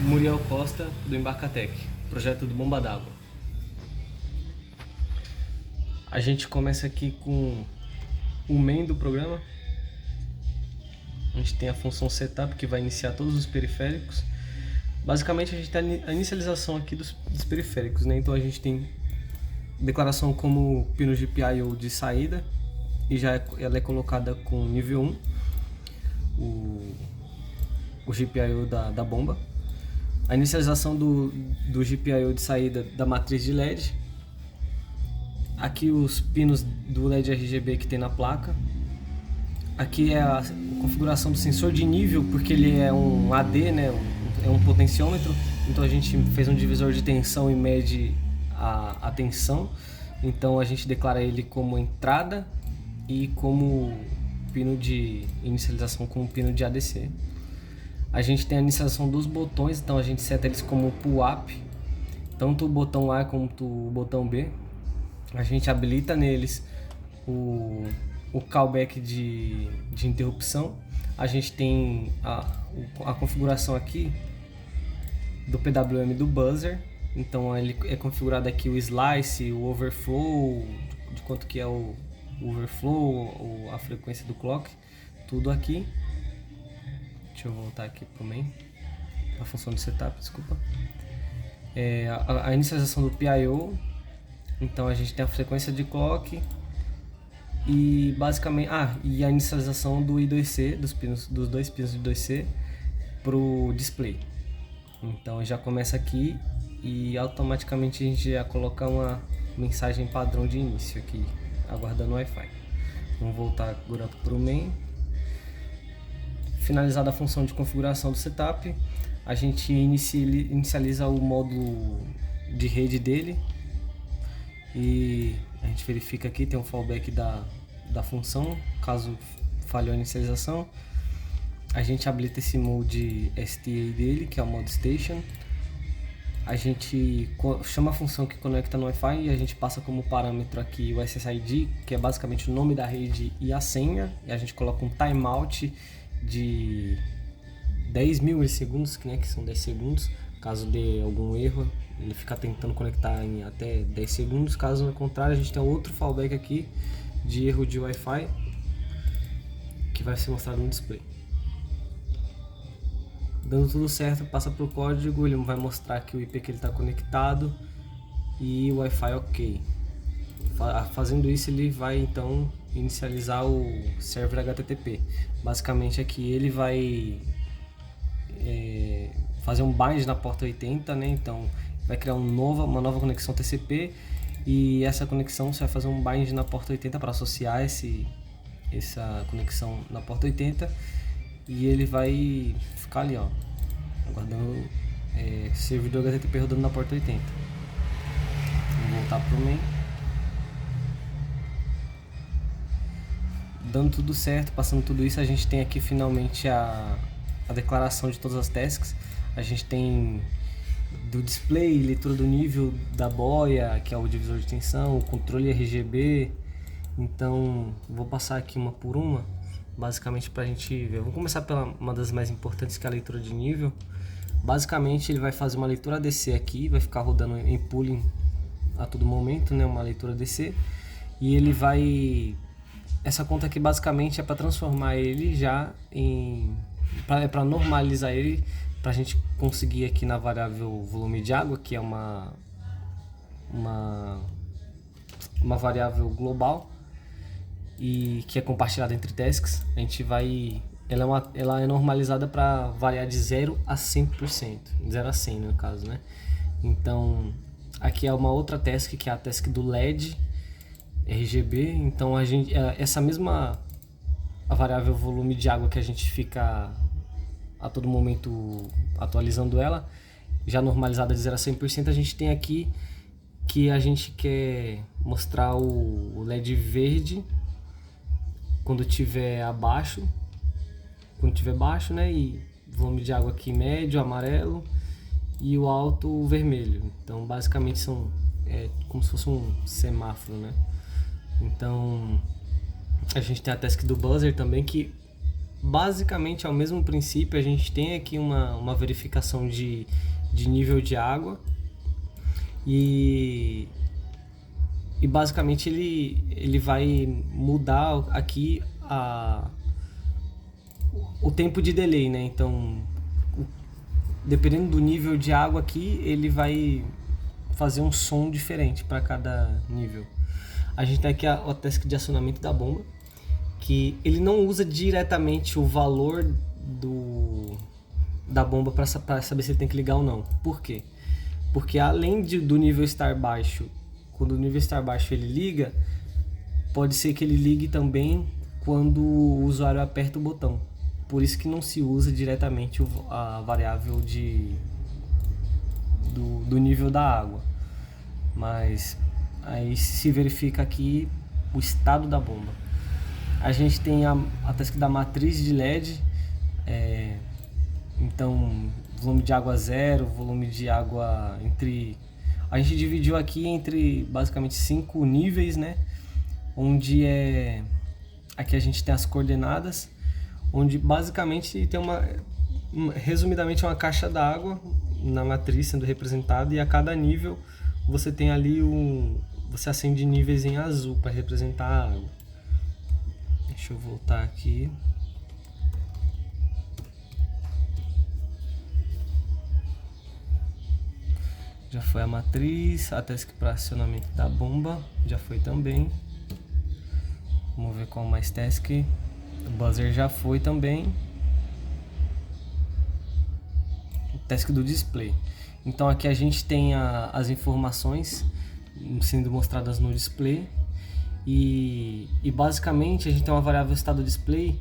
Muriel Costa, do Embarcatec, projeto do Bomba d'Água. A gente começa aqui com o main do programa. A gente tem a função setup, que vai iniciar todos os periféricos. Basicamente a gente tem a inicialização aqui dos periféricos, né? Então a gente tem declaração como pino GPIO de saída, e ela é colocada com nível 1, o GPIO da bomba. A inicialização do GPIO de saída da matriz de LED. Aqui os pinos do LED RGB que tem na placa. Aqui é a configuração do sensor de nível, porque ele é um AD, né? É um potenciômetro. Então a gente fez um divisor de tensão e mede a tensão. Então a gente declara ele como entrada e como pino de inicialização como pino de ADC. A gente tem a inicialização dos botões, então a gente seta eles como pull-up, tanto o botão A como o botão B. A gente habilita neles o callback de interrupção. A gente tem a configuração aqui do PWM do buzzer. Então ele é configurado aqui o slice, o overflow, de quanto que é o overflow, a frequência do clock, tudo aqui. Deixa eu voltar aqui pro main, a função do setup, desculpa. A inicialização do PIO, então a gente tem a frequência de clock e basicamente e a inicialização do I2C, dos dois pinos de I2C pro display. Então já começa aqui e automaticamente a gente já coloca uma mensagem padrão de início aqui, aguardando o Wi-Fi. Vamos voltar agora pro main. Finalizada a função de configuração do setup, a gente inicializa o módulo de rede dele e a gente verifica aqui, tem um fallback da função, caso falhe a inicialização. A gente habilita esse mode STA dele, que é o mode station. A gente chama a função que conecta no Wi-Fi e a gente passa como parâmetro aqui o SSID, que é basicamente o nome da rede e a senha, e a gente coloca um timeout de 10 milissegundos, né, que são 10 segundos, caso dê algum erro, ele fica tentando conectar em até 10 segundos, caso ao contrário a gente tem outro fallback aqui de erro de Wi-Fi, que vai ser mostrado no display. Dando tudo certo, passa para o código, ele vai mostrar aqui o IP que ele está conectado e o Wi-Fi ok. Fazendo isso, ele vai então inicializar o server HTTP. Basicamente aqui ele vai fazer um bind na porta 80, né? Então vai criar uma nova conexão TCP e essa conexão você vai fazer um bind na porta 80 para associar essa conexão na porta 80 e ele vai ficar ali, ó, aguardando servidor HTTP rodando na porta 80. Vamos voltar para o main. Dando tudo certo, passando tudo isso, a gente tem aqui finalmente a declaração de todas as tasks. A gente tem do display, leitura do nível da boia, que é o divisor de tensão, o controle RGB. Então vou passar aqui uma por uma, basicamente para a gente ver. Vamos começar pela uma das mais importantes, que é a leitura de nível. Basicamente ele vai fazer uma leitura DC aqui, vai ficar rodando em pooling a todo momento, né, uma leitura DC, e ele vai... Essa conta aqui basicamente é para transformar ele já em... para normalizar ele, para a gente conseguir aqui na variável volume de água, que é uma variável global e que é compartilhada entre tasks. A gente vai... Ela é normalizada para variar de 0 a 100%, de 0 a 100 no caso, né? Então aqui é uma outra task, que é a task do LED RGB. Então essa mesma variável volume de água que a gente fica a todo momento atualizando ela, já normalizada de 0 a 100%, a gente tem aqui que a gente quer mostrar o LED verde quando tiver abaixo, baixo, né, e volume de água aqui médio, amarelo, e o alto vermelho. Então basicamente são como se fosse um semáforo, né? Então a gente tem a task do buzzer também, que basicamente é o mesmo princípio. A gente tem aqui uma verificação de nível de água e basicamente ele vai mudar aqui o tempo de delay, né? Então, dependendo do nível de água aqui, ele vai fazer um som diferente para cada nível. A gente tem aqui o task de acionamento da bomba, que ele não usa diretamente o valor da bomba para saber se ele tem que ligar ou não. Por quê? Porque além do nível estar baixo, quando o nível estar baixo ele liga, pode ser que ele ligue também quando o usuário aperta o botão. Por isso que não se usa diretamente a variável do nível da água. Mas aí se verifica aqui o estado da bomba. A gente tem a task da matriz de LED, então volume de água 0, volume de água entre... A gente dividiu aqui entre basicamente 5 níveis, né? Onde aqui a gente tem as coordenadas, onde basicamente tem resumidamente uma caixa d'água na matriz sendo representada, e a cada nível você tem ali você acende níveis em azul para representar a água. Deixa eu voltar aqui. Já foi a matriz, a task para acionamento da bomba já foi também. Vamos ver qual mais task. O buzzer já foi também. O task do display. Então aqui a gente tem as informações sendo mostradas no display. E basicamente a gente tem uma variável estado display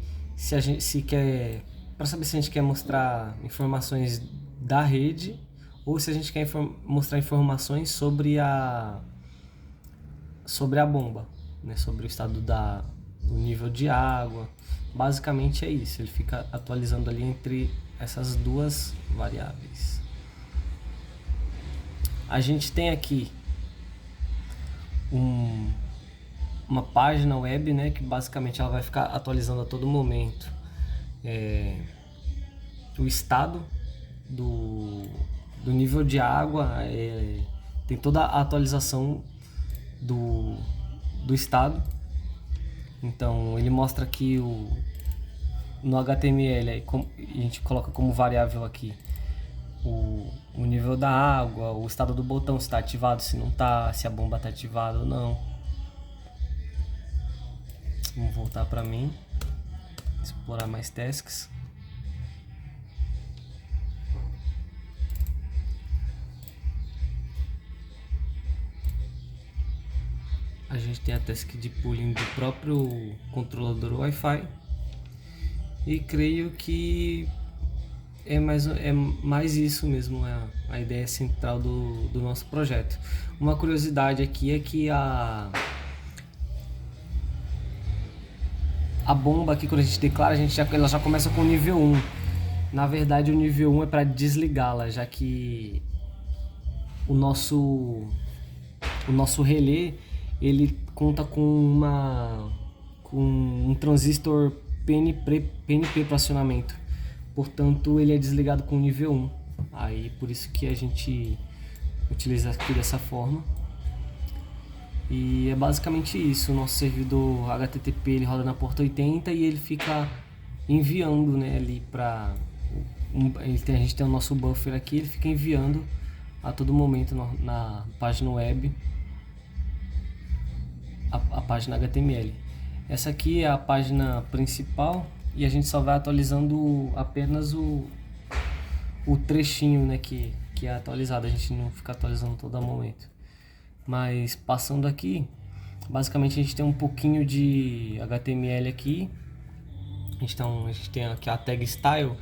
para saber se a gente quer mostrar informações da rede ou se a gente quer mostrar informações sobre a bomba, né? Sobre o estado do nível de água. Basicamente é isso, ele fica atualizando ali entre essas duas variáveis. A gente tem aqui uma página web, né, que basicamente ela vai ficar atualizando a todo momento o estado do nível de água, tem toda a atualização do estado. Então ele mostra aqui no HTML, a gente coloca como variável aqui o nível da água, o estado do botão, se está ativado, se não está, se a bomba está ativada ou não. Vamos voltar para mim, explorar mais tasks. A gente tem a task de pooling do próprio controlador Wi-Fi. E creio que é mais isso mesmo, a ideia central do nosso projeto. Uma curiosidade aqui é que a bomba aqui, quando a gente declara, ela já começa com o nível 1. Na verdade o nível 1 é para desligá-la, já que o nosso relé ele conta com um transistor PNP para acionamento, portanto ele é desligado com nível 1. Aí por isso que a gente utiliza aqui dessa forma. E é basicamente isso. O nosso servidor HTTP ele roda na porta 80 e ele fica enviando, né, ali para a gente tem o nosso buffer aqui, ele fica enviando a todo momento na página web a página HTML. Essa aqui é a página principal e a gente só vai atualizando apenas o trechinho, né, que é atualizado. A gente não fica atualizando todo momento. Mas passando aqui, basicamente a gente tem um pouquinho de HTML aqui. A gente tem aqui a tag style.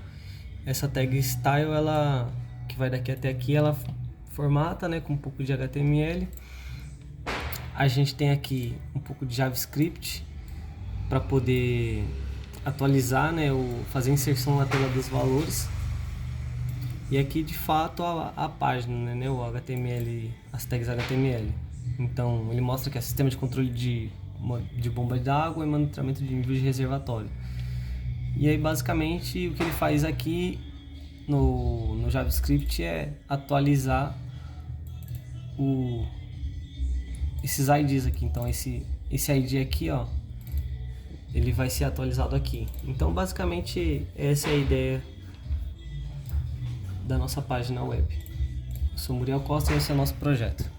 Essa tag style, ela que vai daqui até aqui, ela formata, né, com um pouco de HTML. A gente tem aqui um pouco de JavaScript para poder atualizar, né, fazer inserção na tela dos valores. E aqui de fato a página, né, o HTML, as tags HTML. Então ele mostra que é sistema de controle de bomba d'água e monitoramento de nível de reservatório. E aí basicamente o que ele faz aqui no JavaScript é atualizar esses IDs aqui. Então esse ID aqui, ó, ele vai ser atualizado aqui. Então basicamente essa é a ideia da nossa página web. Eu sou Muriel Costa e esse é o nosso projeto.